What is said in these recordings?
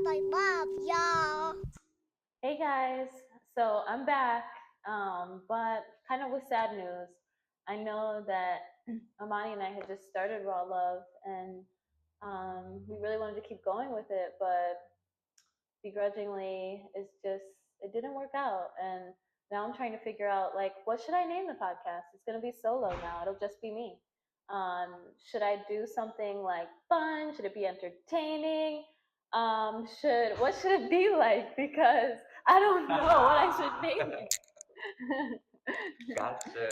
I love y'all. Hey guys, so I'm back, but kind of with sad news. I know that Amani and I had just started Raw Love, and we really wanted to keep going with it, but begrudgingly, it didn't work out, and now I'm trying to figure out like what should I name the podcast? It's gonna be solo now. It'll just be me. Should I do something like fun? Should it be entertaining? Should what should it be like? Because I don't know what I should name it. Gotcha.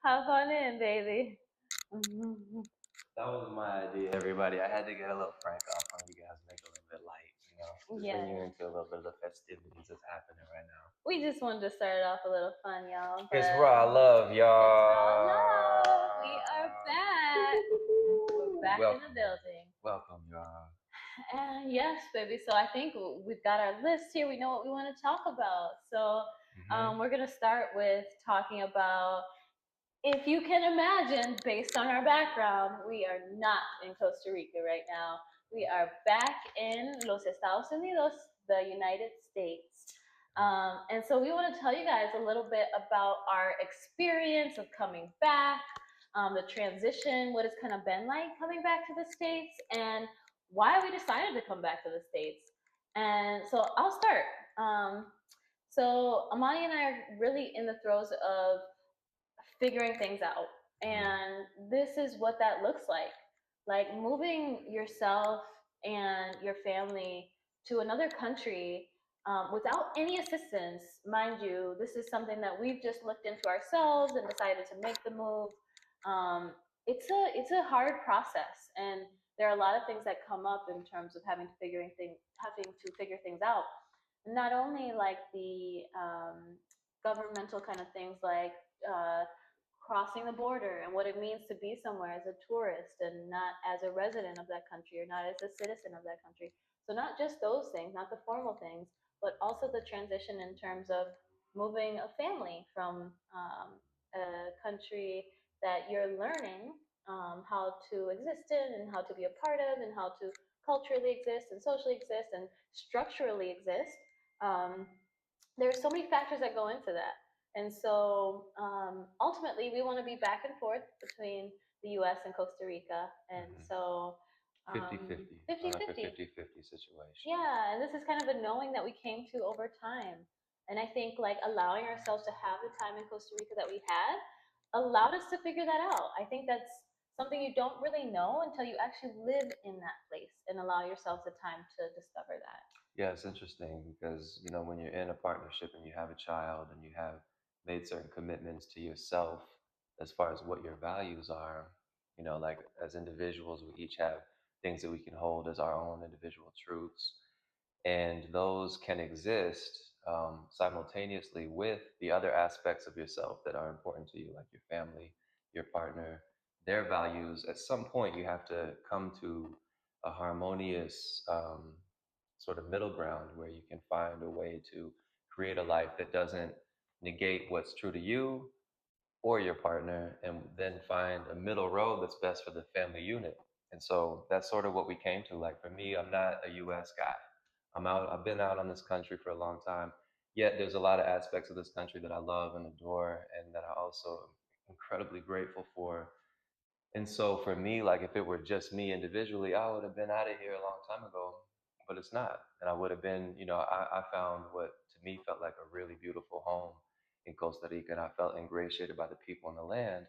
Have fun in, baby. That was my idea, everybody. I had to get a little prank off on you guys, make it a little bit light, just Yeah. when you're into a little bit of the festivities that's happening right now. We just wanted to start it off a little fun, y'all. It's Raw Love, y'all. It's Raw Love. We are back. We're back in the building. Welcome, y'all. And yes, baby. So I think we've got our list here. We know what we want to talk about. So we're going to start with talking about, if you can imagine, based on our background, we are not in Costa Rica right now. We are back in Los Estados Unidos, the United States. And so we want to tell you guys a little bit about our experience of coming back, the transition, what it's kind of been like coming back to the States, and why we decided to come back to the States. And so I'll start. So Amani and I are really in the throes of figuring things out. And this is what that looks like moving yourself and your family to another country without any assistance. Mind you, this is something that we've just looked into ourselves and decided to make the move. It's a hard process, and there are a lot of things that come up in terms of having to figure things out. Not only like the governmental kind of things like crossing the border and what it means to be somewhere as a tourist and not as a resident of that country or not as a citizen of that country. So not just those things, not the formal things, but also the transition in terms of moving a family from a country that you're learning how to exist in and how to be a part of and how to culturally exist and socially exist and structurally exist. Um, there's so many factors that go into that. And so ultimately, we want to be back and forth between the US and Costa Rica. And so 50-50. 50-50 situation. Yeah, and this is kind of a knowing that we came to over time. And I think like allowing ourselves to have the time in Costa Rica that we had allowed us to figure that out. I think that's something you don't really know until you actually live in that place and allow yourself the time to discover that. Yeah, it's interesting because, when you're in a partnership and you have a child and you have made certain commitments to yourself as far as what your values are, like as individuals, we each have things that we can hold as our own individual truths. And those can exist simultaneously with the other aspects of yourself that are important to you, like your family, your partner, their values. At some point, you have to come to a harmonious sort of middle ground where you can find a way to create a life that doesn't negate what's true to you or your partner, and then find a middle road that's best for the family unit. And so that's sort of what we came to. Like for me, I'm not a US guy. I've been out on this country for a long time. Yet there's a lot of aspects of this country that I love and adore and that I also am incredibly grateful for. And so for me, like if it were just me individually, I would have been out of here a long time ago, but it's not. And I would have been, I found what to me felt like a really beautiful home in Costa Rica, and I felt ingratiated by the people in the land.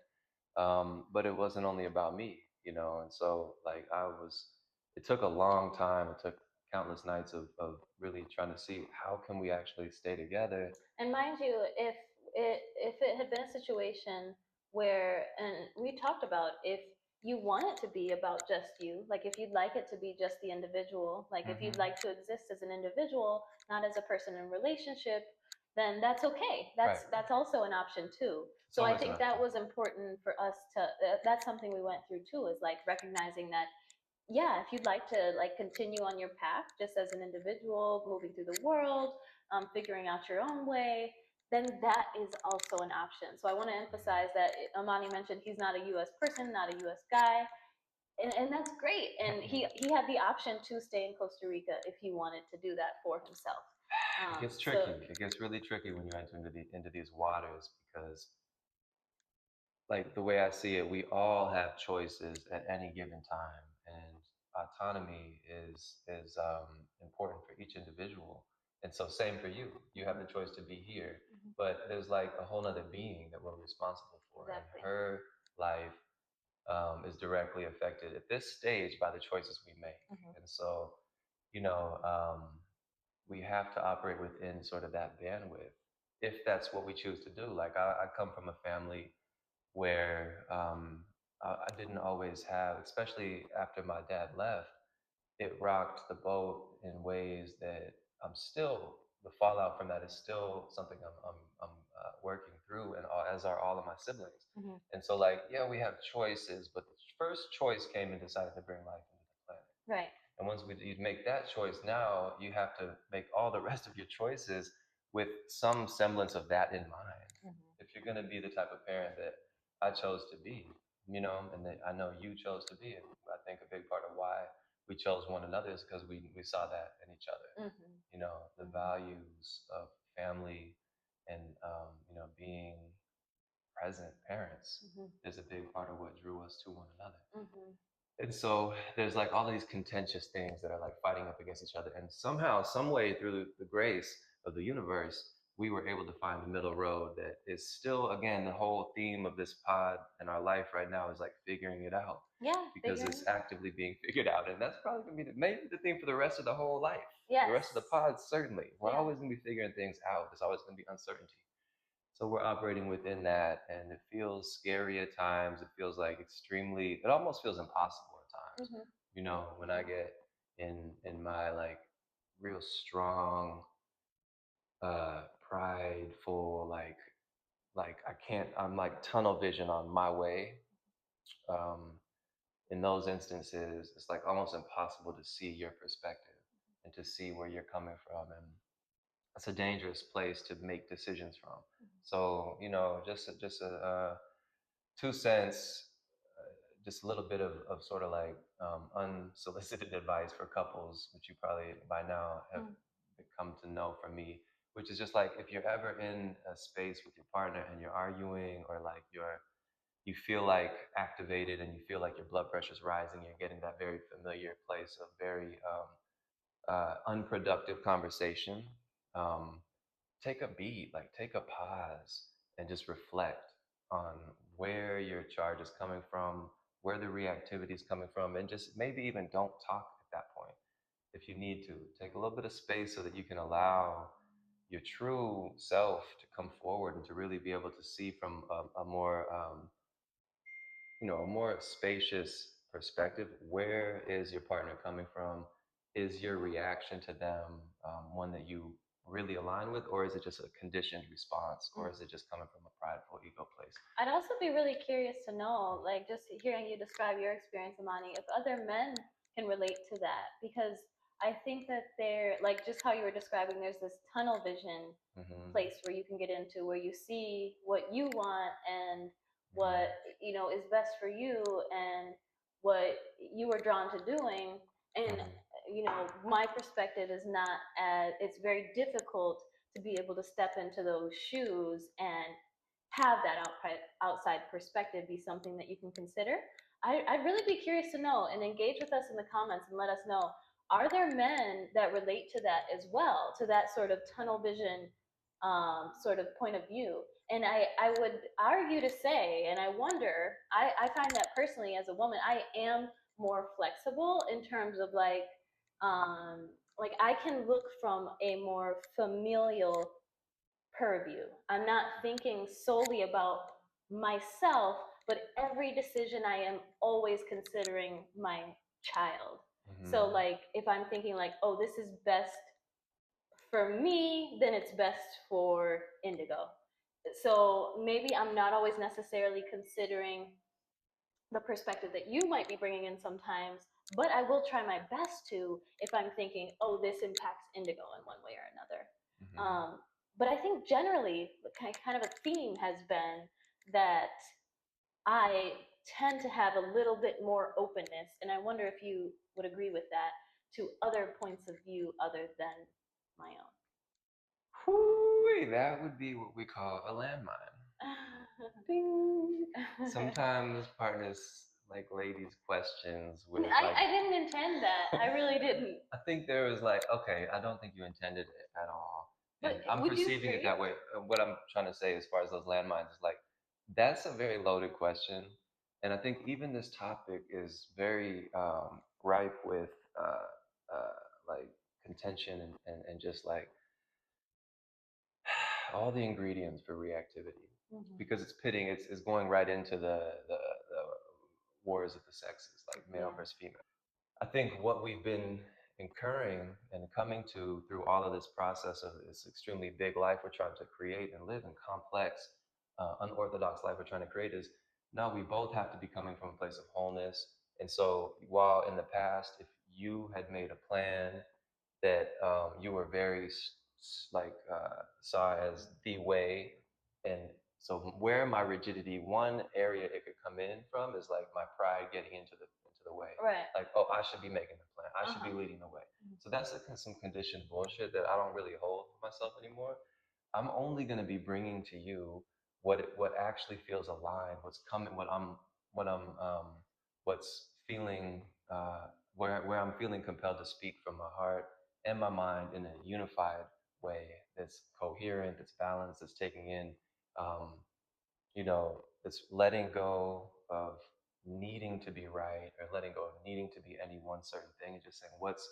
But it wasn't only about me, and so like it took a long time. It took countless nights of really trying to see how can we actually stay together. And mind you, if it had been a situation where, and we talked about, if you want it to be about just you, like if you'd like it to be just the individual, like if you'd like to exist as an individual, not as a person in relationship, then that's okay. That's also an option too. So I think that was important for us to. That's something we went through too, is like recognizing that, yeah, if you'd like to like continue on your path just as an individual, moving through the world, figuring out your own way, then that is also an option. So I want to emphasize that Amani mentioned he's not a U.S. person, not a U.S. guy. and that's great. And he had the option to stay in Costa Rica if he wanted to do that for himself. It gets tricky. It gets really tricky when you enter into these waters because, like the way I see it, we all have choices at any given time, and autonomy is important for each individual. And so, same for you. You have the choice to be here, but there's like a whole other being that we're responsible for, Exactly. and her life is directly affected at this stage by the choices we make. And so, you know, we have to operate within sort of that bandwidth if that's what we choose to do. Like I come from a family where I didn't always have, especially after my dad left, it rocked the boat in ways that I'm still, the fallout from that is still something I'm working through, and as are all of my siblings. And so, like, yeah, we have choices, but the first choice came and decided to bring life into the planet. Right. And once you make that choice, now you have to make all the rest of your choices with some semblance of that in mind. If you're going to be the type of parent that I chose to be, and that I know you chose to be, and I think a big part of why we chose one another is because we saw that in each other. The values of family and being present parents is a big part of what drew us to one another. And so there's like all these contentious things that are like fighting up against each other. And somehow, some way through the grace of the universe, we were able to find the middle road that is still, again, the whole theme of this pod and our life right now is like figuring it out. Yeah. Because it's actively being figured out. And that's probably going to be maybe the theme for the rest of the whole life. Yes. The rest of the pod, certainly. We're always going to be figuring things out. There's always going to be uncertainty. So we're operating within that, and it feels scary at times. It feels like it almost feels impossible at times. When I get in my like real strong, prideful, like I can't. I'm like tunnel vision on my way. Um, in those instances, it's like almost impossible to see your perspective and to see where you're coming from, and it's a dangerous place to make decisions from. So, just a 2 cents, just a little bit of sort of like unsolicited advice for couples, which you probably by now have come to know from me, which is just like if you're ever in a space with your partner and you're arguing, or like you feel like activated and you feel like your blood pressure is rising, you're getting that very familiar place of very unproductive conversation. Um, Take a beat, like take a pause and just reflect on where your charge is coming from, where the reactivity is coming from, and just maybe even don't talk at that point. If you need to, take a little bit of space so that you can allow your true self to come forward and to really be able to see from a more a more spacious perspective. Where is your partner coming from? Is your reaction to them one that you really align with, or is it just a conditioned response, or is it just coming from a prideful ego place? I'd also be really curious to know, like, just hearing you describe your experience, Amani, if other men can relate to that, because I think that they're like just how you were describing. There's this tunnel vision place where you can get into, where you see what you want and what is best for you and what you are drawn to doing. And my perspective is not as, it's very difficult to be able to step into those shoes and have that outside perspective be something that you can consider. I'd really be curious to know, and engage with us in the comments and let us know, are there men that relate to that as well, to that sort of tunnel vision sort of point of view? And I would argue to say, and I wonder, I find that personally as a woman, I am more flexible in terms of like I can look from a more familial purview. I'm not thinking solely about myself, but every decision I am always considering my child. So like if I'm thinking like, oh, this is best for me, then it's best for Indigo. So maybe I'm not always necessarily considering the perspective that you might be bringing in sometimes, but I will try my best to if I'm thinking, oh, this impacts Indigo in one way or another. But I think generally, kind of a theme has been that I tend to have a little bit more openness, and I wonder if you would agree with that, to other points of view other than my own. Whew, that would be what we call a landmine. Ding. Sometimes partners like ladies' questions with like. I didn't intend that. I really didn't. I think there was like, okay, I don't think you intended it at all. And But I'm would you perceiving it agree? that way. What I'm trying to say as far as those landmines is like, that's a very loaded question. And I think even this topic is very ripe with like contention and just like all the ingredients for reactivity. Because it's pitting, it's going right into the wars of the sexes, like male versus female. I think what we've been incurring and coming to through all of this process of this extremely big life we're trying to create and live in, complex, unorthodox life we're trying to create, is now we both have to be coming from a place of wholeness. And so, while in the past, if you had made a plan that you were very like saw as the way, and so where my rigidity, one area it could come in from is like my pride getting into the way. Right. Like, oh, I should be making the plan. I should be leading the way. So that's like some conditioned bullshit that I don't really hold for myself anymore. I'm only going to be bringing to you what actually feels aligned, what's coming, what I'm what's feeling where I'm feeling compelled to speak from my heart and my mind in a unified way that's coherent, that's balanced, that's taking in, um, that's letting go of needing to be right or letting go of needing to be any one certain thing, and just saying what's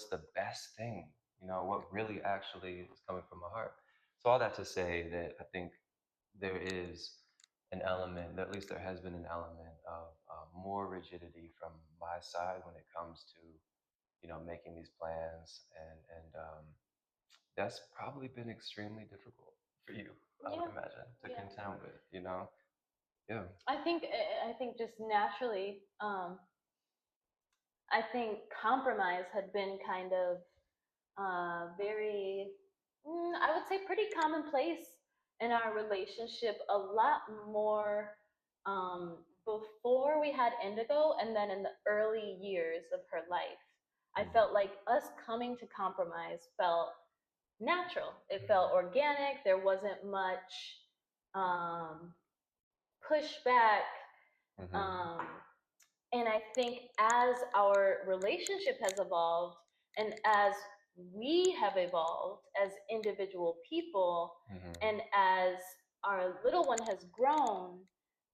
the best thing, what really actually is coming from my heart. So all that to say that I think there is an element, at least there has been an element of more rigidity from my side when it comes to making these plans, and that's probably been extremely difficult for you, I would imagine, to contend with, Yeah. I think just naturally, I think compromise had been kind of very, I would say, pretty commonplace in our relationship. A lot more before we had Indigo, and then in the early years of her life. I felt like us coming to compromise felt natural. It felt organic. There wasn't much um, pushback. Um, and I think as our relationship has evolved and as we have evolved as individual people, and as our little one has grown,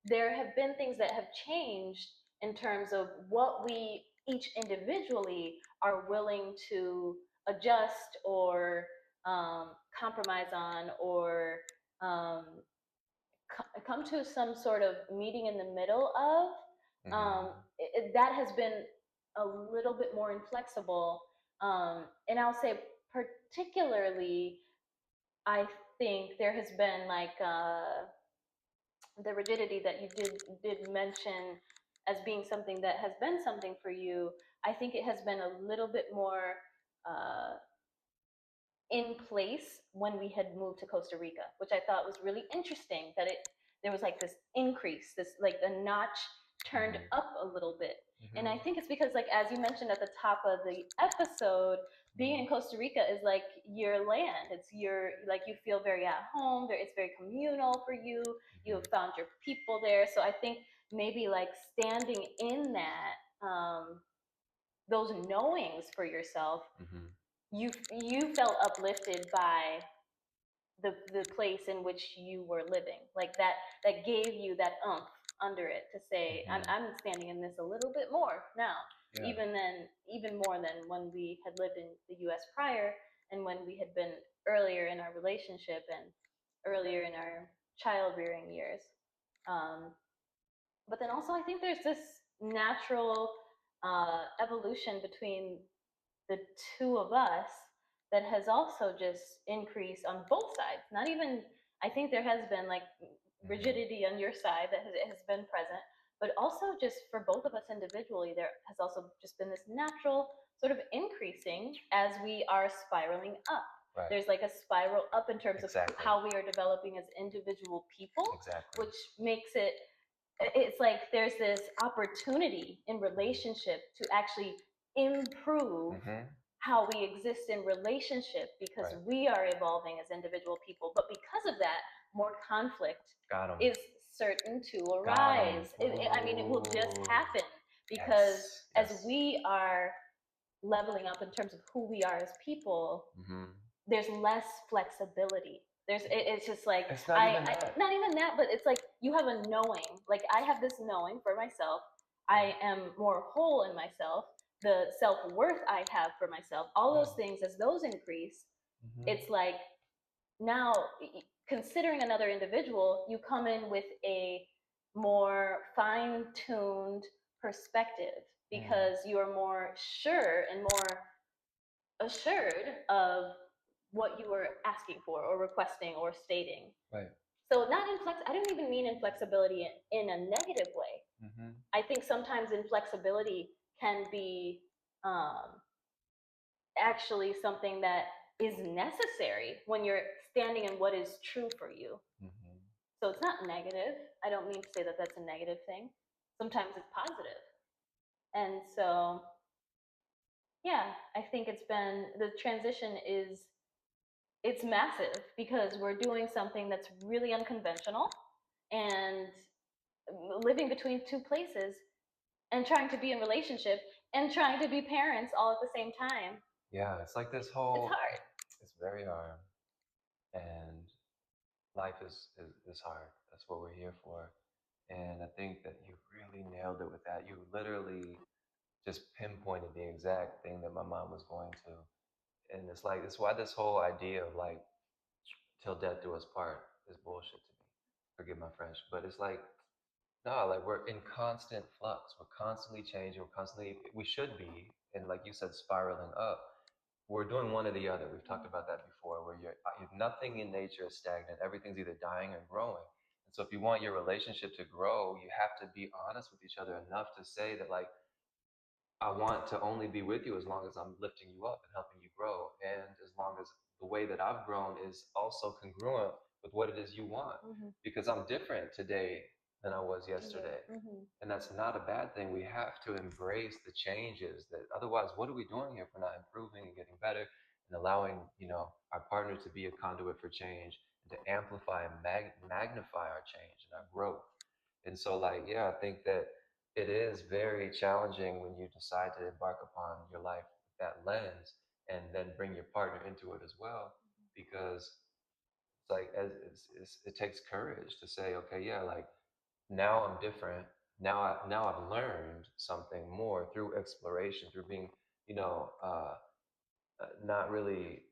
there have been things that have changed in terms of what we each individually are willing to adjust or compromise on, or um, come to some sort of meeting in the middle of. That has been a little bit more inflexible. And I'll say, particularly, I think there has been like the rigidity that you did mention as being something that has been something for you. I think it has been a little bit more uh, in place when we had moved to Costa Rica, which I thought was really interesting. That there was like this increase, this like the notch turned up a little bit. And I think it's because, like, as you mentioned at the top of the episode, being in Costa Rica is like your land. It's your, like, you feel very at home there. It's very communal for you. You have found your people there. So I think maybe like standing in that, those knowings for yourself, you felt uplifted by the place in which you were living, like that gave you that under it to say, I'm standing in this a little bit more now. Even more than when we had lived in the US prior, and when we had been earlier in our relationship and earlier in our child rearing years. But then also I think there's this natural evolution between the two of us that has also just increased on both sides. Not even, I think there has been like rigidity on your side that has been present, but also just for both of us individually, there has also just been this natural sort of increasing as we are spiraling up. Right. There's like a spiral up in terms Exactly. of how we are developing as individual people, Exactly. which makes it it's like there's this opportunity in relationship to actually improve how we exist in relationship because we are evolving as individual people. But because of that, more conflict is certain to arise. I mean, it will just happen because as we are leveling up in terms of who we are as people, there's less flexibility. It's just like it's not even that. Not even that, but it's like you have a knowing. Like I have this knowing for myself. I am more whole in myself. The self-worth I have for myself, all those things, as those increase, it's like now considering another individual, you come in with a more fine-tuned perspective because you are more sure and more assured of what you were asking for or requesting or stating. Right. So not I don't even mean inflexibility in a negative way. I think sometimes inflexibility can be actually something that is necessary when you're standing in what is true for you. So it's not negative. I don't mean to say that that's a negative thing. Sometimes it's positive. And so, yeah, I think the transition it's massive because we're doing something that's really unconventional and living between two places and trying to be in relationship and trying to be parents all at the same time. Yeah, it's like this whole. It's hard. It's very hard, and life is hard. That's what we're here for. And I think that you really nailed it with that. You literally just pinpointed the exact thing that my mom was going to. And it's like, it's why this whole idea of like, till death do us part is bullshit to me. Forgive my French. But it's like, no, like we're in constant flux. We're constantly changing. We should be, and like you said, spiraling up. We're doing one or the other. We've talked about that before, where nothing in nature is stagnant. Everything's either dying or growing. And so if you want your relationship to grow, you have to be honest with each other enough to say that, like, I want to only be with you as long as I'm lifting you up and helping you grow. And as long as the way that I've grown is also congruent with what it is you want. Because I'm different today than I was yesterday. And that's not a bad thing. We have to embrace the changes that otherwise, what are we doing here if we're not improving and getting better and allowing, our partner to be a conduit for change and to amplify and magnify our change and our growth. And so, like, yeah, I think that it is very challenging when you decide to embark upon your life with that lens and then bring your partner into it as well, because it's like it takes courage to say, okay, yeah, like now I'm different. Now I've learned something more through exploration, through being, not really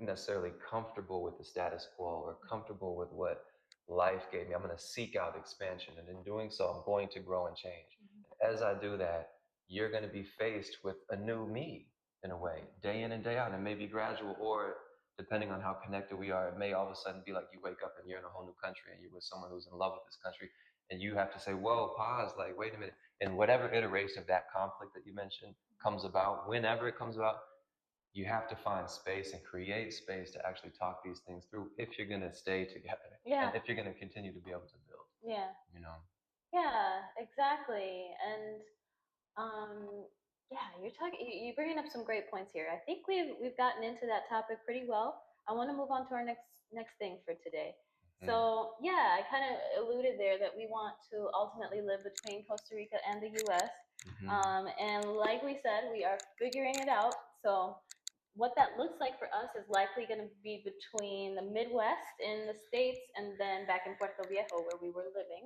necessarily comfortable with the status quo or comfortable with what life gave me. I'm going to seek out expansion. And in doing so, I'm going to grow and change. And as I do that, you're going to be faced with a new me in a way, day in and day out. And it may be gradual, or depending on how connected we are, it may all of a sudden be like you wake up and you're in a whole new country and you're with someone who's in love with this country. And you have to say, whoa, pause, like, wait a minute. And whatever iteration of that conflict that you mentioned comes about, whenever it comes about, you have to find space and create space to actually talk these things through if you're going to stay together. And if you're going to continue to be able to build. Yeah, exactly. And yeah, you're bringing up some great points here. I think we've gotten into that topic pretty well. I want to move on to our next thing for today. So yeah, I kind of alluded there that we want to ultimately live between Costa Rica and the U.S. And like we said, we are figuring it out. So what that looks like for us is likely going to be between the Midwest in the States and then back in Puerto Viejo where we were living.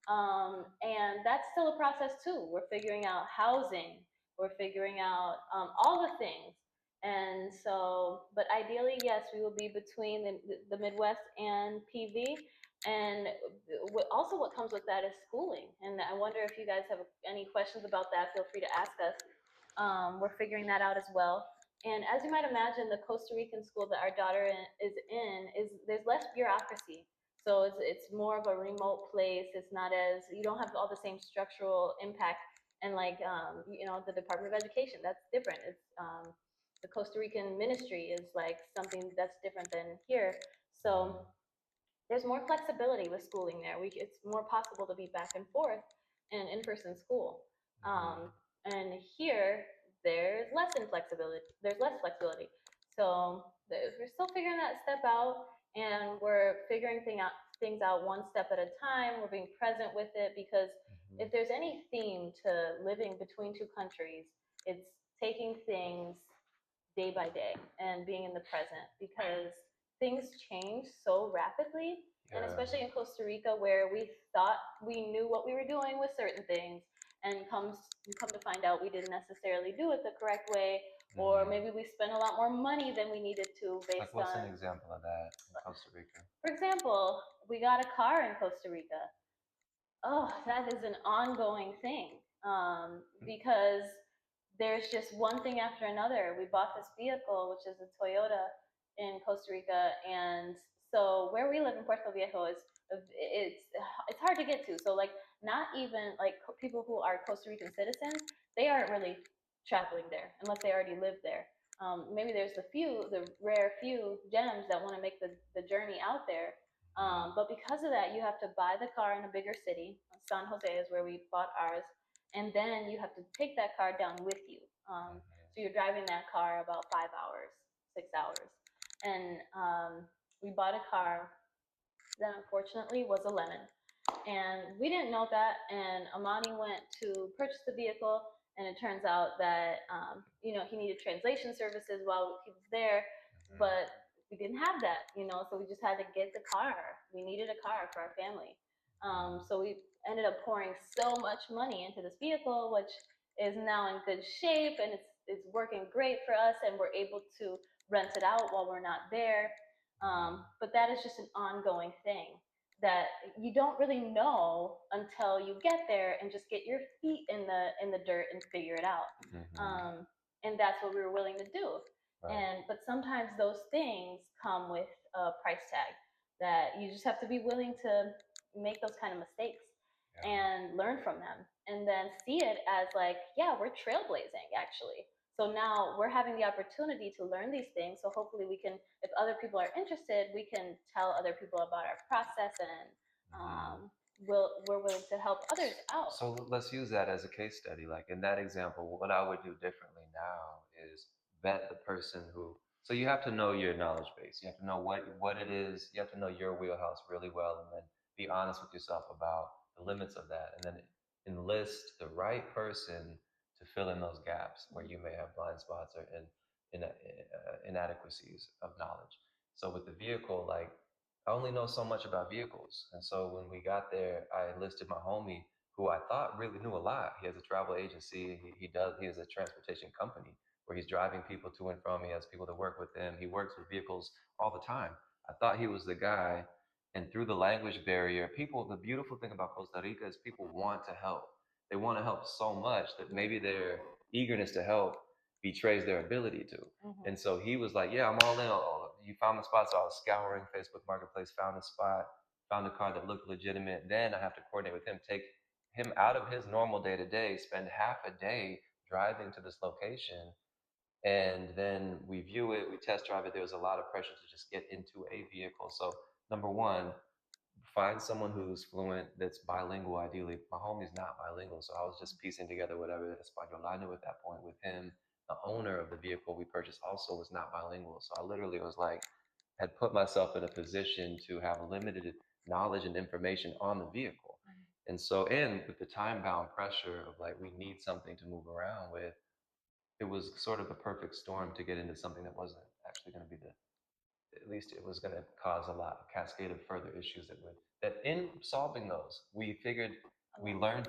And that's still a process too. We're figuring out housing. We're figuring out all the things. And so, but ideally, yes, we will be between the Midwest and PV. And also what comes with that is schooling. And I wonder if you guys have any questions about that, feel free to ask us. We're figuring that out as well. And as you might imagine, the Costa Rican school that our daughter is in there's less bureaucracy. So it's more of a remote place. It's not as you don't have all the same structural impact and like the Department of Education. That's different. It's the Costa Rican ministry is like something that's different than here. So there's more flexibility with schooling there. It's more possible to be back and forth in in-person school. Um, and here, there's less inflexibility. There's less flexibility. So we're still figuring that step out, and we're figuring things out one step at a time. We're being present with it because if there's any theme to living between two countries, it's taking things day by day and being in the present because things change so rapidly. And especially in Costa Rica, where we thought we knew what we were doing with certain things, and come to find out we didn't necessarily do it the correct way, or maybe we spent a lot more money than we needed to based Like, what's on. an example of that in Costa Rica? For example, we got a car in Costa Rica. Oh, that is an ongoing thing because there's just one thing after another. We bought this vehicle, which is a Toyota in Costa Rica, and so where we live in Puerto Viejo is it's hard to get to. So like not even like people who are Costa Rican citizens, they aren't really traveling there unless they already live there. Maybe there's the rare few gems that want to make the journey out there, but because of that, you have to buy the car in a bigger city. San Jose is where we bought ours, and then you have to take that car down with you. So you're driving that car about 5 hours, 6 hours, and we bought a car that unfortunately was a lemon, and we didn't know that. And Amani went to purchase the vehicle, and it turns out that he needed translation services while he was there, but we didn't have that, so we just had to get the car. We needed a car for our family. So we ended up pouring so much money into this vehicle, which is now in good shape, and it's working great for us, and we're able to rent it out while we're not there. But that is just an ongoing thing that you don't really know until you get there and just get your feet in the dirt and figure it out. And that's what we were willing to do. But sometimes those things come with a price tag that you just have to be willing to make those kind of mistakes and learn from them, and then see it as like, yeah, we're trailblazing actually. So now we're having the opportunity to learn these things. So hopefully we can, if other people are interested, we can tell other people about our process, and we're willing to help others out. So let's use that as a case study. Like in that example, what I would do differently now is vet the person who. So you have to know your knowledge base. You have to know what it is. You have to know your wheelhouse really well, and then be honest with yourself about the limits of that, and then enlist the right person to fill in those gaps where you may have blind spots or inadequacies of knowledge. So with the vehicle, like I only know so much about vehicles, and so when we got there, I enlisted my homie who I thought really knew a lot. He has a travel agency. He has a transportation company where he's driving people to and from. He has people that work with him. He works with vehicles all the time. I thought he was the guy. And through the language barrier, the beautiful thing about Costa Rica is people want to help. They want to help so much that maybe their eagerness to help betrays their ability to. And so he was like, yeah, I'm all in. You found the spot. So I was scouring Facebook Marketplace, found a spot, found a car that looked legitimate. Then I have to coordinate with him, take him out of his normal day to day, spend half a day driving to this location, and then we view it, we test drive it. There's a lot of pressure to just get into a vehicle. So, number one, find someone who's fluent, that's bilingual, ideally. My homie's not bilingual, so I was just piecing together whatever Espanol I knew at that point with him. The owner of the vehicle we purchased also was not bilingual, so I literally was like, had put myself in a position to have limited knowledge and information on the vehicle. And so, and with the time bound pressure of like, we need something to move around with, it was sort of the perfect storm to get into something that wasn't actually going to be at least it was going to cause a cascade of further issues that in solving those, we figured we learned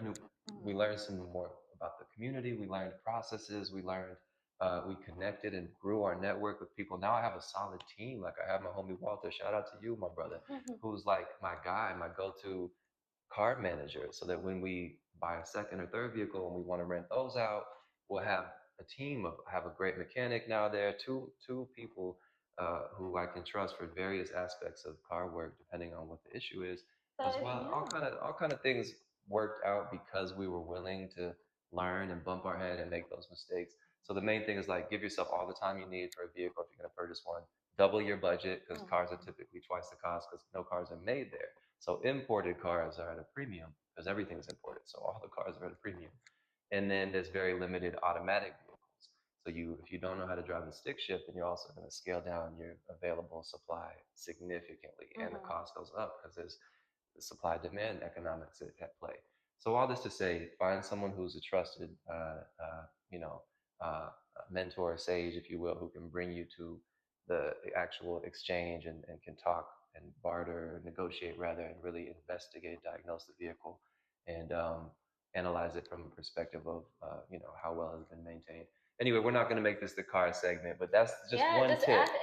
we learned some more about the community, we learned processes, we connected and grew our network with people. Now I have a solid team. Like I have my homie Walter, shout out to you, my brother, who's like my guy, my go-to car manager, so that when we buy a second or third vehicle and we want to rent those out, we'll have a team of have a great mechanic now there, two people who I can trust for various aspects of car work, depending on what the issue is, as well. All kind of things worked out because we were willing to learn and bump our head and make those mistakes. So the main thing is like give yourself all the time you need for a vehicle if you're going to purchase one. double your budget because cars are Mhm. typically twice the cost because no cars are made there. So imported cars are at a premium because everything's imported. So all the cars are at a premium. And then there's very limited automatic vehicles. So if you don't know how to drive the stick shift, then you're also going to scale down your available supply significantly, and the Mhm. cost goes up because there's the supply demand economics at play. So all this to say, find someone who's a trusted, you know, mentor, sage, if you will, who can bring you to the actual exchange and can talk and barter, negotiate rather, and really investigate, diagnose the vehicle, and analyze it from a perspective of how well it's been maintained. Anyway, we're not going to make this the car segment, but that's just Yeah, one just tip. ask.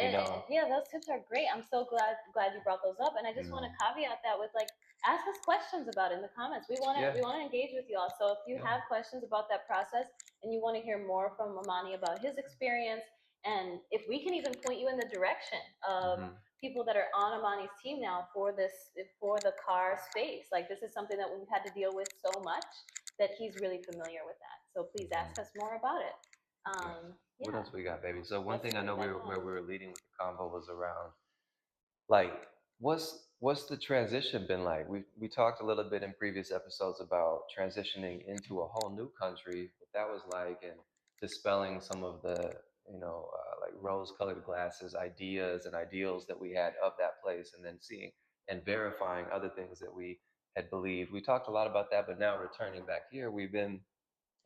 Yeah, those tips are great. I'm so glad you brought those up, and I just want to Mm, caveat that with like ask us questions about it in the comments. yeah, We want to engage with you all. So if you yeah. have questions about that process and you want to hear more from Amani about his experience, and if we can even point you in the direction of Hmm. people that are on Amani's team now for the car space, like this is something that we've had to deal with so much that he's really familiar with that. So please ask us Hmm. more about it. Yeah. What Yeah. else we got, baby? So one Let's thing I see. know Got where on. we were leading with the convo was around like what's the transition been like? We talked a little bit in previous episodes about transitioning into a whole new country, what that was like, and dispelling some of the like rose-colored glasses ideas and ideals that we had of that place, and then seeing and verifying other things that we had believed. We talked a lot about that, but now returning back here, we've been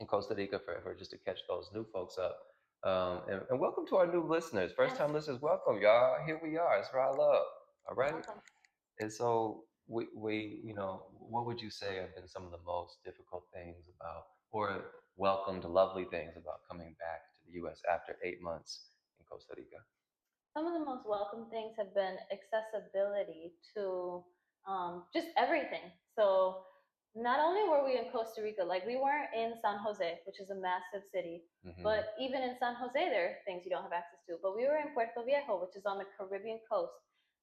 in Costa Rica for just to catch those new folks up. And welcome to our new listeners, first Yes. time listeners. Welcome, y'all. Here we are. It's Raw Love. All right. Welcome. And so what would you say have been some of the most difficult things about, or welcomed lovely things about coming back to the U.S. after 8 months in Costa Rica? Some of the most welcome things have been accessibility to just everything. So not only were we in Costa Rica, like we weren't in San Jose, which is a massive city, Hmm. but even in San Jose, there are things you don't have access to. But we were in Puerto Viejo, which is on the Caribbean coast.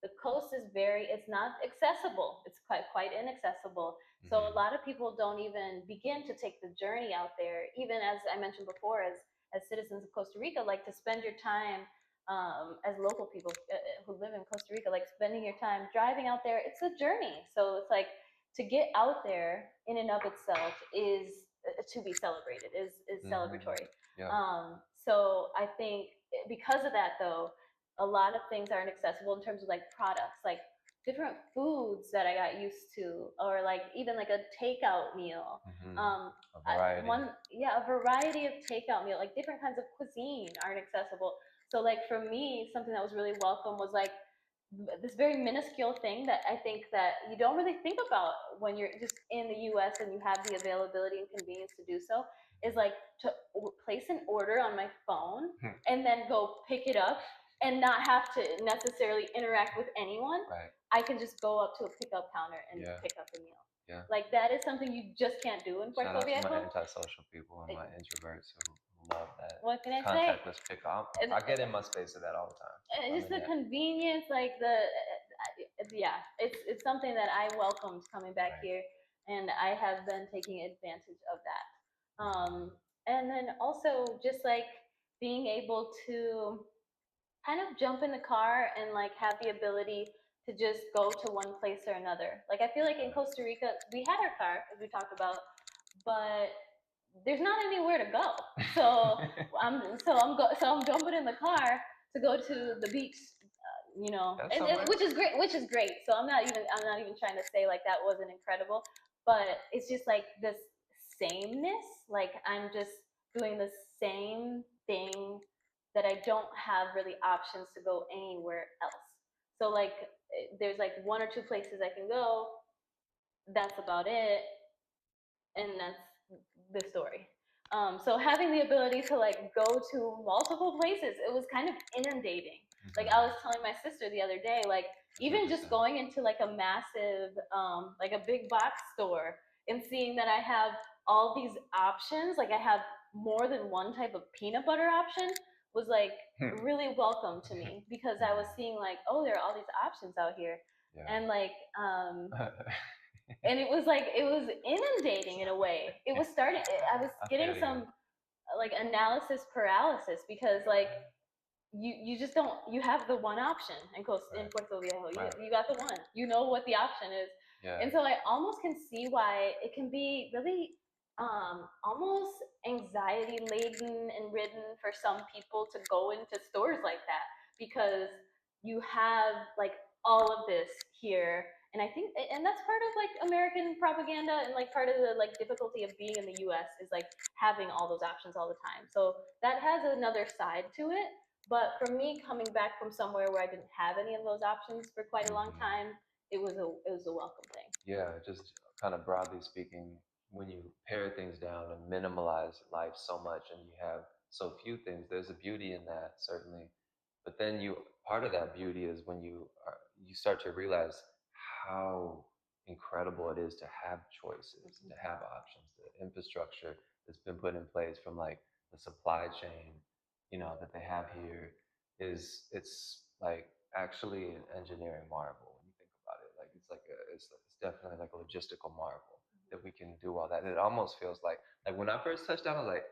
The coast is it's not accessible. It's quite inaccessible. So a Hmm. lot of people don't even begin to take the journey out there. Even as I mentioned before, as citizens of Costa Rica, like to spend your time as local people who live in Costa Rica, like spending your time driving out there, it's a journey. So it's like to get out there in and of itself is to be celebrated, is Hmm. celebratory. Yeah. So I think because of that, though, a lot of things aren't accessible in terms of like products, like different foods that I got used to, or like even like a takeout meal. Hmm. Um, A variety. a variety of takeout meal, like different kinds of cuisine aren't accessible. So like for me, something that was really welcome was like this very minuscule thing that I think that you don't really think about when you're just in the US and you have the availability and convenience to do so, is like to place an order on my phone and then go pick it up and not have to necessarily interact with anyone. Right. I can just go up to a pickup counter and Yeah. pick up the meal. Yeah. Like that is something you just can't do in Shout Puerto out to my Viejo. antisocial people and my introverts who love that What can I say? contactless pickup. And I get in my space of that all the time. and I'm just in the that. convenience, like the yeah, it's something that I welcomed coming back Right. here, and I have been taking advantage of that. Mhm. And then also just like being able to kind of jump in the car and like have the ability to just go to one place or another. Like I feel like in Costa Rica we had our car as we talked about, but there's not anywhere to go. So I'm jumping in the car to go to the beach, That's all right. which is great. Which is great. So I'm not even trying to say like that wasn't incredible, but it's just like this sameness. Like I'm just doing the same thing that I don't have really options to go anywhere else. So like there's like one or two places I can go. That's about it, and that's the story. So having the ability to like go to multiple places, it was kind of inundating. Like I was telling my sister the other day, like That's even just interesting. going into like a massive, like a big box store and seeing that I have all these options, like I have more than one type of peanut butter option, was like really welcome to me because I was seeing like, oh, there are all these options out here, Yeah. and like and it was inundating in a way. It was starting. I was getting some like analysis paralysis because like you just don't, you have the one option in in Right. Puerto Viejo. Right. You got the one. You know what the option is. Yeah. And so I almost can see why it can be really almost anxiety laden and ridden for some people to go into stores like that, because you have like all of this here. And I think, and that's part of like American propaganda, and like part of the like difficulty of being in the US is like having all those options all the time. So that has another side to it. But for me, coming back from somewhere where I didn't have any of those options for quite a long time, it was a welcome thing. Yeah, just kind of broadly speaking, when you pare things down and minimalize life so much and you have so few things, there's a beauty in that, certainly. But then you part of that beauty is when you start to realize how incredible it is to have choices, to have options, the infrastructure that's been put in place from like the supply chain, that they have here it's like actually an engineering marvel when you think about it. Like it's definitely like a logistical marvel that we can do all that. It almost feels like when I first touched down, I was like,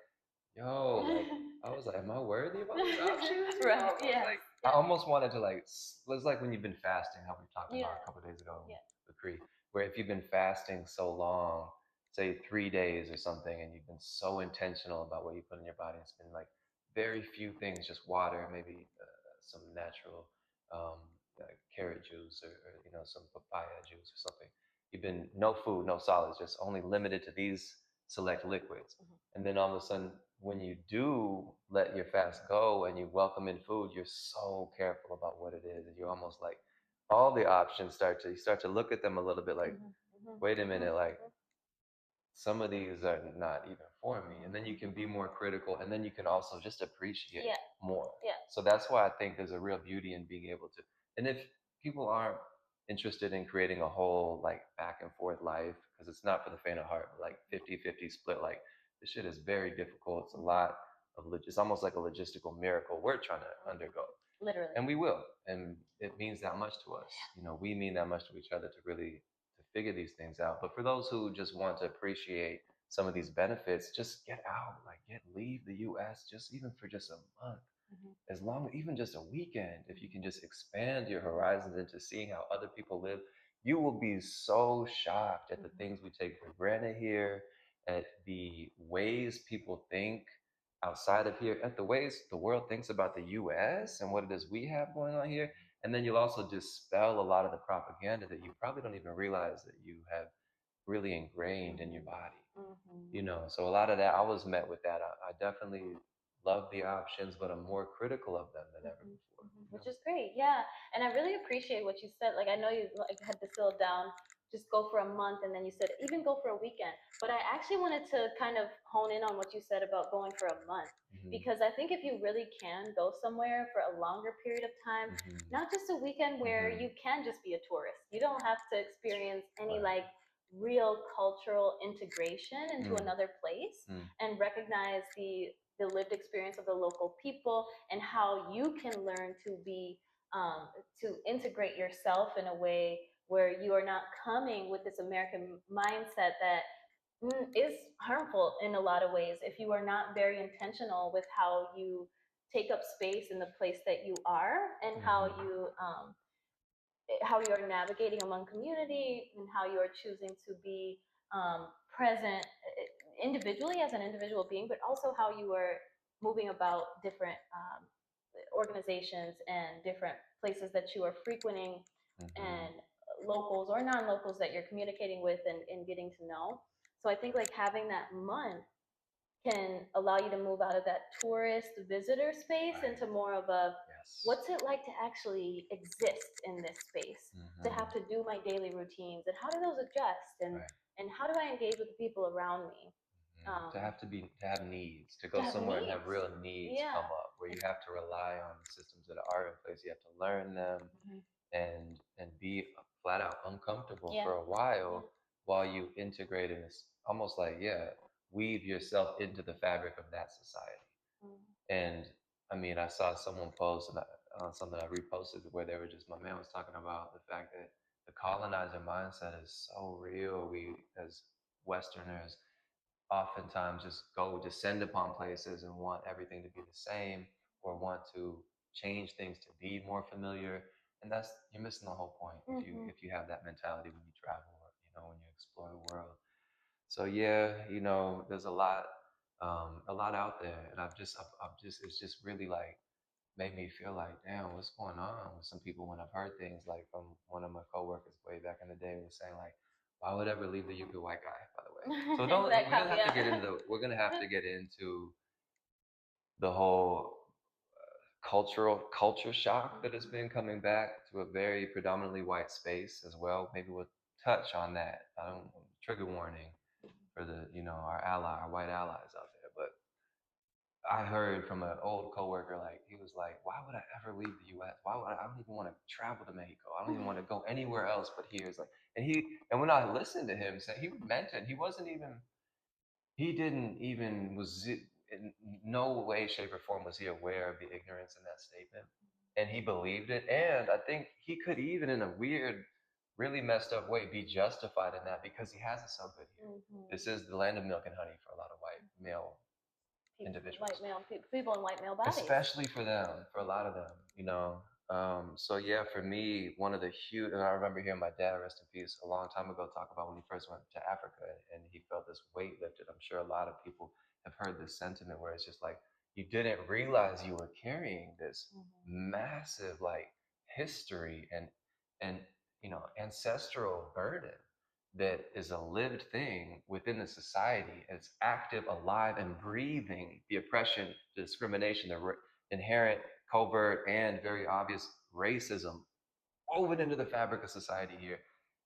yo, like I was like, am I worthy of all these options? Right. I was Yeah. like, I almost wanted to like, it's like when you've been fasting, how we talked Yeah. about a couple of days ago Yeah. with Cree, where if you've been fasting so long, say 3 days or something, and you've been so intentional about what you put in your body, it's been like very few things, just water, maybe some natural like carrot juice or some papaya juice or something. You've been no food, no solids, just only limited to these select liquids. And then all of a sudden, when you do let your fast go and you welcome in food, you're so careful about what it is. And you're almost like all the options you start to look at them a little bit like, wait a minute, like some of these are not even for me. And then you can be more critical and then you can also just appreciate more. Yeah. So that's why I think there's a real beauty in being able to. And if people aren't interested in creating a whole like back and forth life, because it's not for the faint of heart, like 50-50 split, like this shit is very difficult. It's a lot of, it's almost like a logistical miracle we're trying to undergo. Literally. And we will. And it means that much to us. We mean that much to each other to really to figure these things out. But for those who just want to appreciate some of these benefits, just get out, like leave the US just even for just a month. As long even just a weekend, if you can just expand your horizons into seeing how other people live, you will be so shocked at the things we take for granted here, at the ways people think outside of here, at the ways the world thinks about the US and what it is we have going on here. And then you'll also dispel a lot of the propaganda that you probably don't even realize that you have really ingrained in your body. So a lot of that, I was met with that. I definitely love the options, but I'm more critical of them than ever before. Which is great. Yeah. And I really appreciate what you said. Like I know you like had distilled down, just go for a month, and then you said even go for a weekend. But I actually wanted to kind of hone in on what you said about going for a month. Because I think if you really can go somewhere for a longer period of time, not just a weekend where you can just be a tourist. You don't have to experience any like real cultural integration into another place and recognize the lived experience of the local people and how you can learn to be to integrate yourself in a way where you are not coming with this American mindset that is harmful in a lot of ways if you are not very intentional with how you take up space in the place that you are, and how you are navigating among community, and how you are choosing to be present individually as an individual being, but also how you are moving about different organizations and different places that you are frequenting, and locals or non-locals that you're communicating with and getting to know. So I think like having that month can allow you to move out of that tourist visitor space into more of a what's it like to actually exist in this space, to have to do my daily routines, and how do those adjust, and how do I engage with the people around me. To have needs, to go somewhere and have real needs come up where you have to rely on the systems that are in place. You have to learn them and be flat out uncomfortable for a while you integrate in this almost like weave yourself into the fabric of that society. And I mean, I saw someone post something I reposted where they were just my man was talking about the fact that the colonizer mindset is so real. We as Westerners oftentimes just go descend upon places and want everything to be the same or want to change things to be more familiar, and that's you're missing the whole point if you have that mentality when you travel, or, when you explore the world. So yeah, there's a lot out there, and I've just it's just really like made me feel like, damn, what's going on with some people when I've heard things like from one of my coworkers way back in the day was saying like, why would I ever leave the UK white guy, by the way? So don't That we're gonna have to caveat. get into we're gonna have to get into the whole culture shock that has been coming back to a very predominantly white space as well. Maybe we'll touch on that. I don't trigger warning for the our white allies out there, but I heard from an old coworker, like he was like, "Why would I ever leave the U.S.? Why would I don't even want to travel to Mexico. I don't even want to go anywhere else but here." It's like, and when I listened to him say, he mentioned he didn't even in no way, shape, or form was he aware of the ignorance in that statement, and he believed it. And I think he could even, in a weird, really messed up way, be justified in that because he has it so good here. This is the land of milk and honey for a lot of white male individuals, white male people in white male bodies, especially for them, for a lot of them. So yeah, for me, one of the huge, and I remember hearing my dad, rest in peace, a long time ago talk about when he first went to Africa and he felt this weight lifted. I'm sure a lot of people have heard this sentiment where it's just like you didn't realize you were carrying this massive like history and ancestral burden that is a lived thing within the society. It's active, alive, and breathing the oppression, the discrimination, the inherent, covert, and very obvious racism woven into the fabric of society here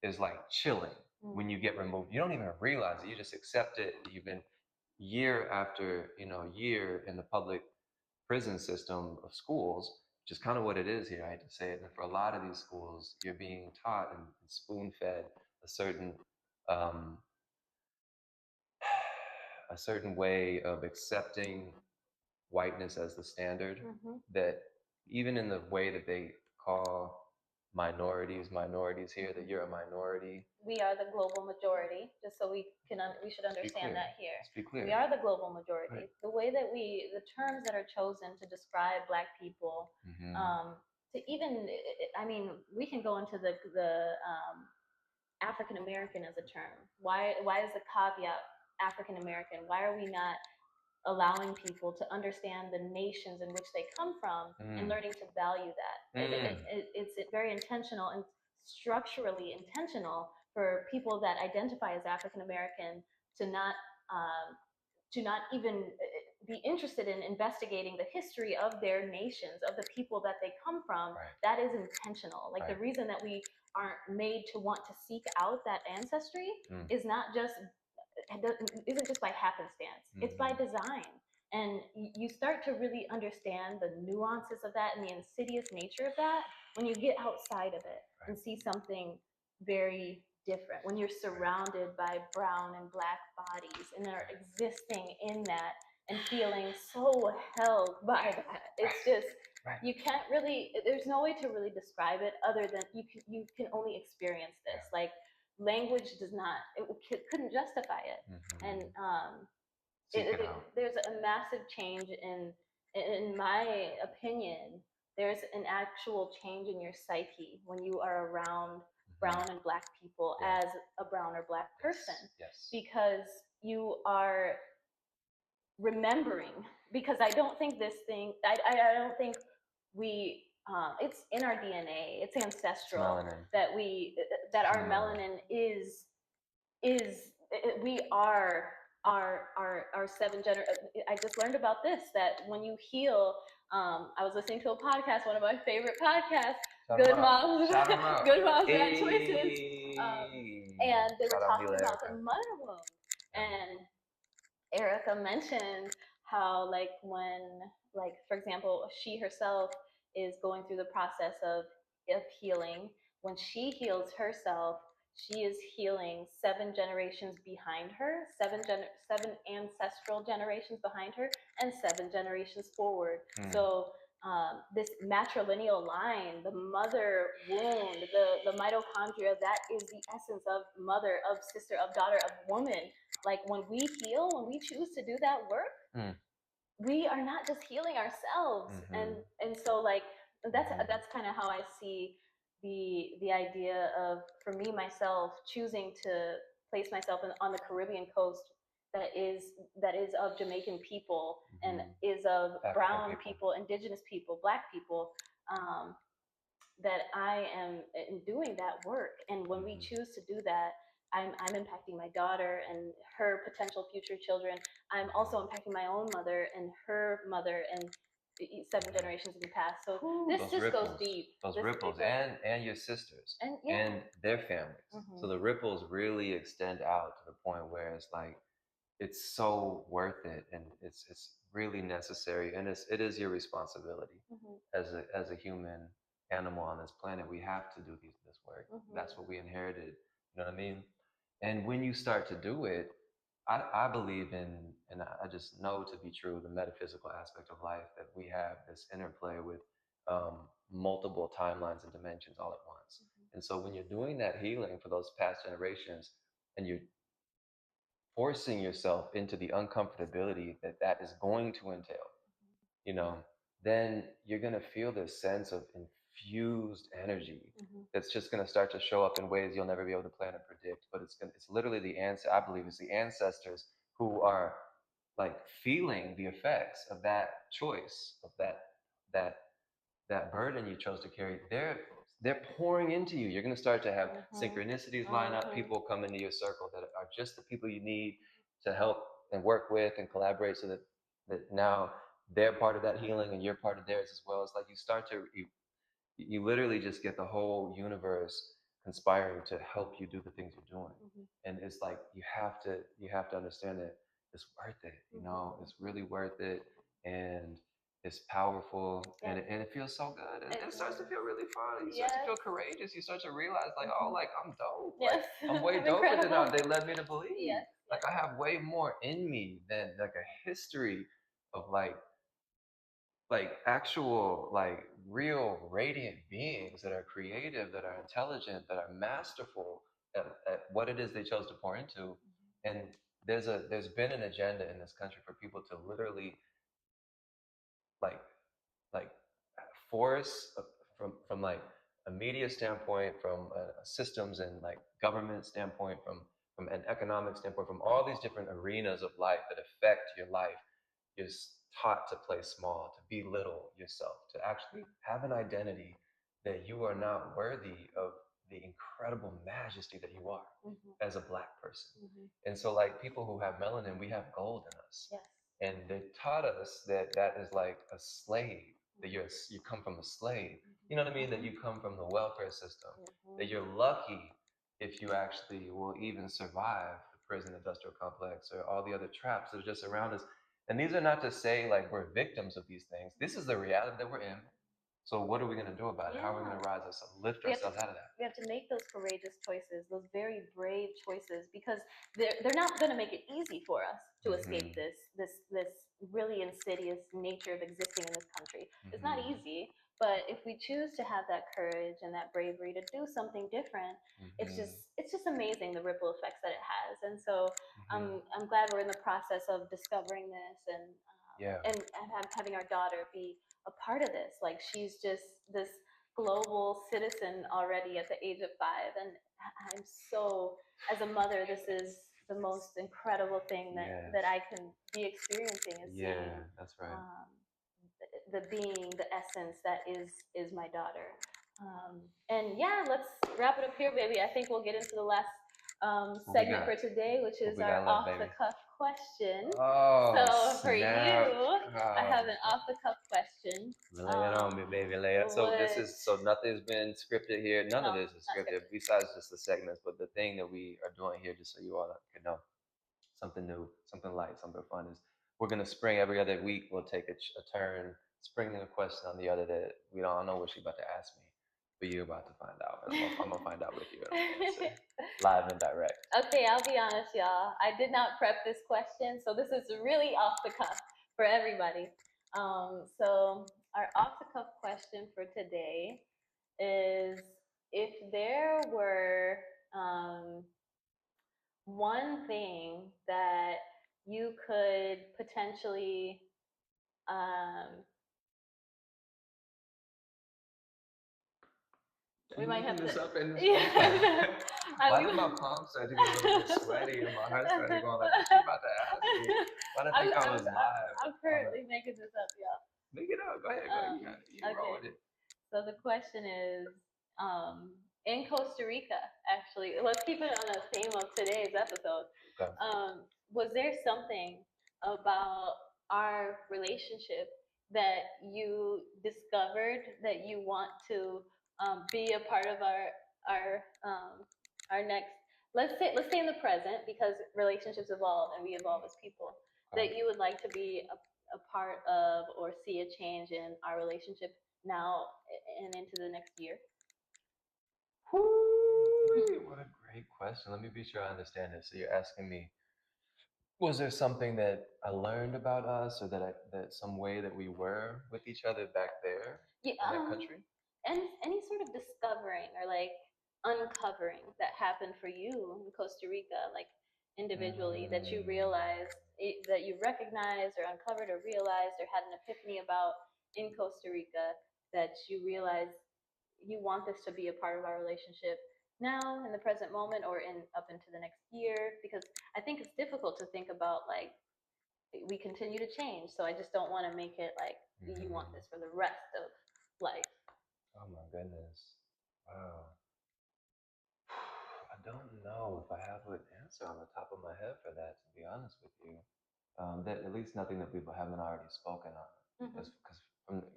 is like chilling when you get removed. You don't even realize it. You just accept it. You've been year after year in the public prison system of schools, which is kind of what it is here. I hate to say it. And for a lot of these schools, you're being taught and spoon fed a certain um, a certain way of accepting whiteness as the standard, that even in the way that they call minorities here, that you're a minority. We are the global majority, just so we should understand that here. Let's be clear. We are the global majority. Right. The way that the terms that are chosen to describe Black people, to even, I mean, we can go into the African American as a term. Why is the caveat African American? Why are we not allowing people to understand the nations in which they come from and learning to value that? It's very intentional and structurally intentional for people that identify as African American to not even be interested in investigating the history of their nations, of the people that they come from. Right. That is intentional. Like Right. the reason that we aren't made to want to seek out that ancestry is not just isn't just by happenstance. It's by design. And you start to really understand the nuances of that and the insidious nature of that when you get outside of it and see something very different. When you're surrounded by brown and Black bodies and are existing in that and feeling so held by that. It's just, you can't really, there's no way to really describe it other than you can only experience this. Like, language does not, couldn't justify it. And there's a massive change in my opinion. There's an actual change in your psyche when you are around brown and Black people as a brown or Black person. Yes. Because you are remembering, because I don't think this thing, I don't think we, it's in our DNA, it's ancestral, that our melanin is we are our I just learned about this, that when you heal, I was listening to a podcast, one of my favorite podcasts, Good Moms Bad Choices, and they were talking about the mother wound, and Erica mentioned how, like, when, like, for example, she herself is going through the process of healing. When she heals herself, she is healing 7 generations behind her, 7 ancestral generations behind her, and 7 generations forward. So this matrilineal line, the mother wound, the mitochondria, that is the essence of mother, of sister, of daughter, of woman. Like, when we heal, when we choose to do that work, we are not just healing ourselves. And so like that's kind of how I see the idea of, for me myself, choosing to place myself on the Caribbean coast that is of Jamaican people and is of African brown people. indigenous people, black people, that I am doing that work. And when we choose to do that, I'm impacting my daughter and her potential future children. I'm also impacting my own mother and her mother and 7 generations in the past. So this Those just ripples, goes deep. those This ripples, goes, and your sisters and yeah. and their families. So the ripples really extend out to the point where it's like it's so worth it, and it's really necessary, and it is your responsibility as a human animal on this planet. We have to do this work. That's what we inherited. You know what I mean? And when you start to do it, I believe in, and I just know to be true, the metaphysical aspect of life, that we have this interplay with multiple timelines and dimensions all at once. And so when you're doing that healing for those past generations, and you're forcing yourself into the uncomfortability that that is going to entail, you know, then you're going to feel this sense of infused energy that's just going to start to show up in ways you'll never be able to plan and predict. But it's literally I believe it's the ancestors who are like feeling the effects of that choice, of that that burden you chose to carry. They're pouring into you. You're going to start to have synchronicities line up, people come into your circle that are just the people you need to help and work with and collaborate, so that now they're part of that healing and you're part of theirs as well. It's like you literally just get the whole universe conspiring to help you do the things you're doing. And it's like you have to understand that it's worth it. You know, it's really worth it, and it's powerful, and it feels so good. It starts to feel really fun. You start to feel courageous. You start to realize like, oh, like I'm dope. Like I'm way doper than they led me to believe. Like I have way more in me than like a history of like actual, like real radiant beings that are creative, that are intelligent, that are masterful at what it is they chose to pour into. And there's been an agenda in this country for people to literally like like force from like a media standpoint, from a systems and like government standpoint, from an economic standpoint, from all these different arenas of life that affect your life. You're taught to play small, to belittle yourself, to actually have an identity that you are not worthy of the incredible majesty that you are as a black person. And so like people who have melanin, we have gold in us. And they taught us that that is like a slave, that you come from a slave. You know what I mean? That you come from the welfare system. That you're lucky if you actually will even survive the prison industrial complex or all the other traps that are just around us. And these are not to say like we're victims of these things. This is the reality that we're in. So what are we going to do about it? How are we going to rise ourselves, lift ourselves out of that? We have to make those courageous choices, those very brave choices, because they're not going to make it easy for us to escape this really insidious nature of existing in this country. It's not easy, but if we choose to have that courage and that bravery to do something different, it's just amazing, the ripple effects that it has. And so I'm glad we're in the process of discovering this, and having our daughter be a part of this. Like she's just this global citizen already at the age of 5, and I'm so, as a mother, this is the most incredible thing that I can be experiencing, is seeing that's right. the being, the essence that is my daughter. And yeah, let's wrap it up here, baby. I think we'll get into the last segment for today, which is our off the cuff question. Oh, so for you, I I have an off the cuff question. Lay it on me, baby. Lay it. So this is, so nothing's been scripted here. None of this is scripted besides just the segments. But the thing that we are doing here, just so you all can know, something new, something light, something fun, is we're gonna spring every other week. We'll take a turn springing a question on the other that we don't know what she's about to ask me, but you're about to find out, and I'm gonna find out with you, and I'm gonna answer live and direct. Okay, I'll be honest, y'all. I did not prep this question, so this is really off the cuff for everybody. So our off the cuff question for today is, if there were one thing that you could potentially We You might have looking to. this up in this Yeah. moment? Why did my palms start to get a little bit sweaty and my heart started going like, what's she about to ask me? Why did I think I was live? I'm currently making this up, y'all. Make it up. Go ahead. Go ahead. You roll with it. So the question is, in Costa Rica, actually, let's keep it on the theme of today's episode. Okay. Was there something about our relationship that you discovered that you want to be a part of our next? Let's stay in the present because relationships evolve and we evolve as people. Okay. That you would like to be a part of or see a change in our relationship now and into the next year? What a great question. Let me be sure I understand this. So you're asking me, was there something that I learned about us, or that some way that we were with each other back there Yeah, in that country? and any sort of discovering or like uncovering that happened for you in Costa Rica, like individually, that you realized, that you recognized or uncovered or realized or had an epiphany about in Costa Rica, that you realized you want this to be a part of our relationship now in the present moment or in up into the next year, because I think it's difficult to think about like we continue to change, so I just don't want to make it like you want this for the rest of life. Oh my goodness. Wow. I don't know if I have an answer on the top of my head for that, to be honest with you. That at least nothing that people haven't already spoken on. Because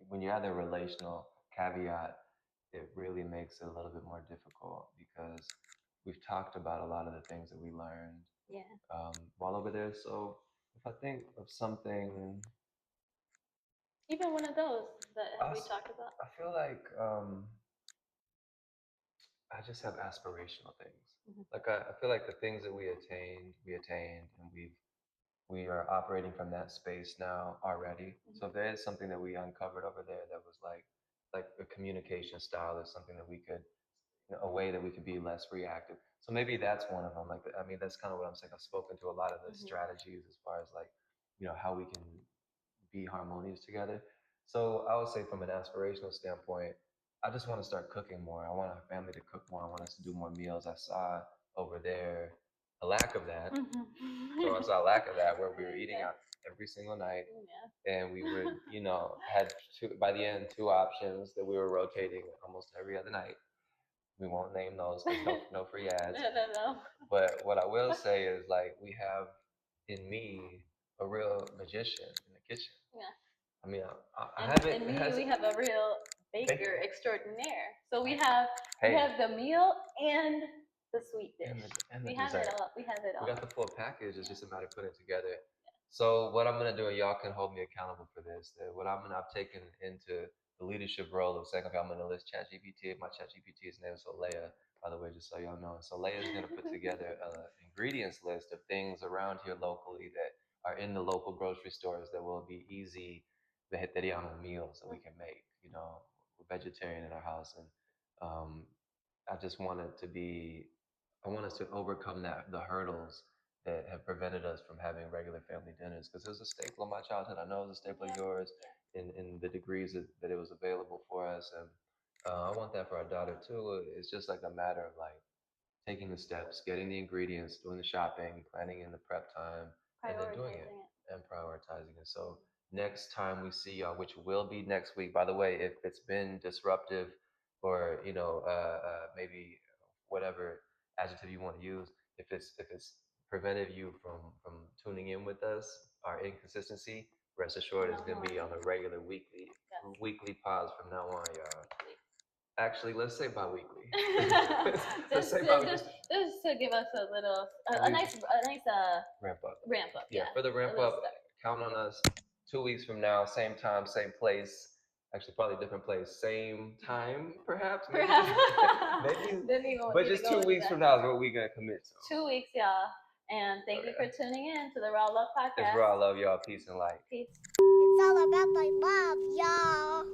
when you add the relational caveat, it really makes it a little bit more difficult because we've talked about a lot of the things that we learned while over there. So if I think of something, Even one of those that we talked about. I feel like I just have aspirational things. Like I feel like the things that we attained, and we are operating from that space now already. So if there is something that we uncovered over there that was like a communication style or something that we could, a way that we could be less reactive. So maybe that's one of them. Like I mean, that's kind of what I'm saying. I've spoken to a lot of the strategies as far as like, how we can be harmonious together. So I would say from an aspirational standpoint, I just want to start cooking more. I want our family to cook more. I want us to do more meals. I saw over there a lack of that. So I saw a lack of that where we were eating out every single night, and we would, had by the end 2 options that we were rotating almost every other night. We won't name those because no free ads. No. But what I will say is like we have in me a real magician in the kitchen. Yeah. I mean, I And haven't. in me, we have a real baker extraordinaire. So we have the meal and the sweet dish. And the we have dessert. it all. We have it all. We got the full package. It's just a matter of putting it together. So what I'm gonna do, and y'all can hold me accountable for this. I've taken into the leadership role of saying, okay, I'm gonna list ChatGPT. My ChatGPT's name is Leia, by the way, just so y'all know. So Leia is gonna put together an ingredients list of things around here locally that are in the local grocery stores that will be easy vegetariano meals that we can make. We're vegetarian in our house, and I just want it to be. I want us to overcome the hurdles that have prevented us from having regular family dinners, because it was a staple of my childhood. I know it was a staple of yours in the degrees that it was available for us, and I want that for our daughter too. It's just like a matter of like taking the steps, getting the ingredients, doing the shopping, planning in the prep time, and then doing it and prioritizing it. So next time we see y'all, which will be next week, by the way, if it's been disruptive or maybe whatever adjective you want to use, if it's prevented you from tuning in with us, our inconsistency, rest assured it's gonna be on a regular weekly pause from now on, y'all. Actually, let's say bi-weekly. Just to give us a little, a nice ramp up. Ramp up. Yeah, for the ramp up, count on us. 2 weeks from now, same time, same place. Actually, probably different place, same time, perhaps. Maybe. But just 2 weeks from now is what we're gonna commit to. 2 weeks, y'all. And thank you for tuning in to the Raw Love Podcast. It's Raw Love, y'all. Peace and light. Peace. It's all about the love, y'all.